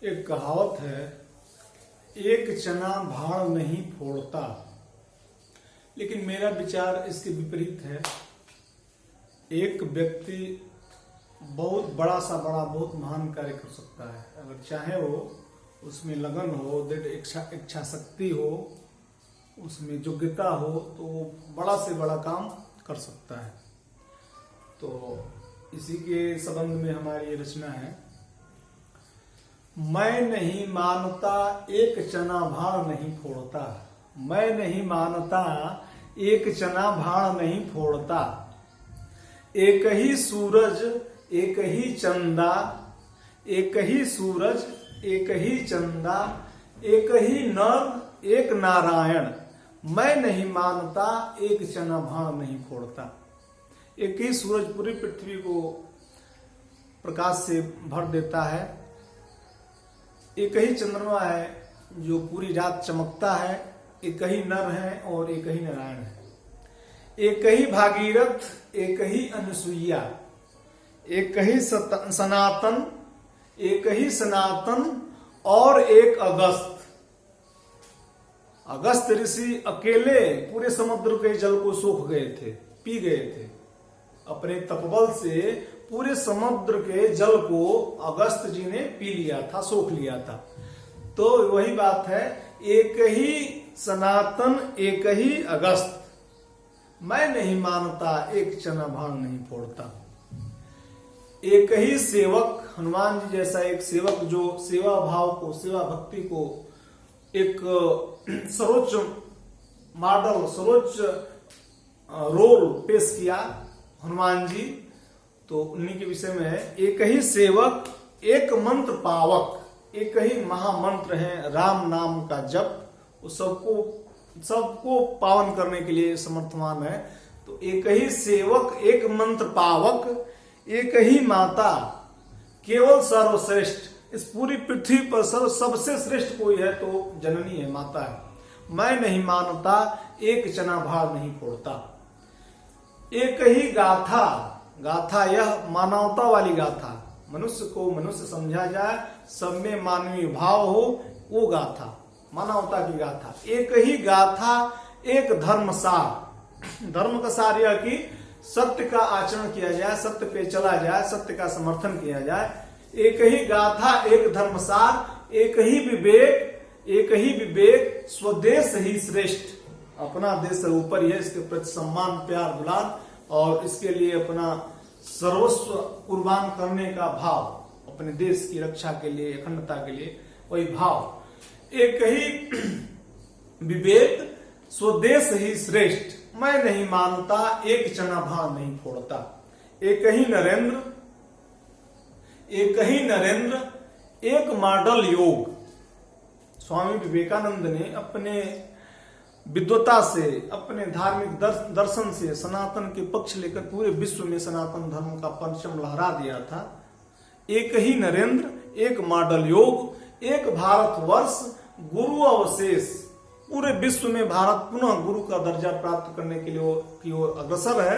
एक कहावत है, एक चना भाड़ नहीं फोड़ता। लेकिन मेरा विचार इसके विपरीत है। एक व्यक्ति बहुत बड़ा बहुत महान कार्य कर सकता है, अगर चाहे वो उसमें लगन हो, दृढ़ इच्छा शक्ति हो, उसमें योग्यता हो, तो वो बड़ा से बड़ा काम कर सकता है। तो इसी के संबंध में हमारी ये रचना है। मैं नहीं मानता एक चना भाड़ नहीं फोड़ता, मैं नहीं मानता एक चना भाड़ नहीं फोड़ता। एक ही सूरज एक ही चंदा, एक ही सूरज एक ही चंदा, एक ही नर एक नारायण। मैं नहीं मानता एक चना भाड़ नहीं फोड़ता। एक ही सूरज पूरी पृथ्वी को प्रकाश से भर देता है। एक ही चंद्रमा है जो पूरी रात चमकता है। एक ही नर है और एक ही नारायण है। एक ही भागीरथ एक ही अनसुईया, एक ही सनातन, एक ही सनातन और एक अगस्त। अगस्त ऋषि अकेले पूरे समुद्र के जल को सोख गए थे, पी गए थे। अपने तपबल से पूरे समुद्र के जल को अगस्त जी ने पी लिया था, सोख लिया था। तो वही बात है, एक ही सनातन एक ही अगस्त। मैं नहीं मानता एक चना भाड़ नहीं फोड़ता। एक ही सेवक, हनुमान जी जैसा एक सेवक जो सेवा भाव को, सेवा भक्ति को एक सर्वोच्च मॉडल, सर्वोच्च रोल पेश किया हनुमान जी, तो उन्हीं के विषय में है। एक ही सेवक एक मंत्र पावक, एक ही महामंत्र है राम नाम का जप, वो सबको पावन करने के लिए समर्थवान है। तो एक ही सेवक एक मंत्र पावक, एक ही माता केवल सर्वश्रेष्ठ। इस पूरी पृथ्वी पर सबसे श्रेष्ठ कोई है तो जननी है, माता है। मैं नहीं मानता एक चना भाड़ नहीं फोड़ता। एक ही गाथा, गाथा यह मानवता वाली गाथा, मनुष्य को मनुष्य समझा जाए, सब में मानवीय भाव हो, वो गाथा मानवता की गाथा। एक ही गाथा एक धर्म सार। धर्म का सार यह कि सत्य का आचरण किया जाए, सत्य पे चला जाए, सत्य का समर्थन किया जाए। एक ही गाथा एक धर्म सार, एक ही विवेक स्वदेश ही श्रेष्ठ। अपना देश से ऊपर है, इसके प्रति सम्मान प्यार दुलार और इसके लिए अपना सर्वस्व कुर्बान करने का भाव, अपने देश की रक्षा के लिए, अखंडता के लिए वही भाव। एक ही विवेक स्वदेश ही श्रेष्ठ। मैं नहीं मानता एक चना भाड़ नहीं फोड़ता। एक ही नरेंद्र एक मॉडल योग। स्वामी विवेकानंद ने अपने विद्वता से, अपने धार्मिक दर्शन से सनातन के पक्ष लेकर पूरे विश्व में सनातन धर्म का परचम लहरा दिया था। एक ही नरेंद्र एक मॉडल योग, एक भारतवर्ष गुरु अवशेष। पूरे विश्व में भारत पुनः गुरु का दर्जा प्राप्त करने के लिए की ओर अग्रसर है।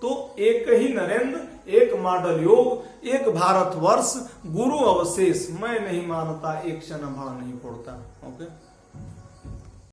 तो एक ही नरेंद्र एक मॉडल योग, एक भारतवर्ष गुरु अवशेष। मैं नहीं मानता एक चना भाड़ नहीं फोड़ता। ओके।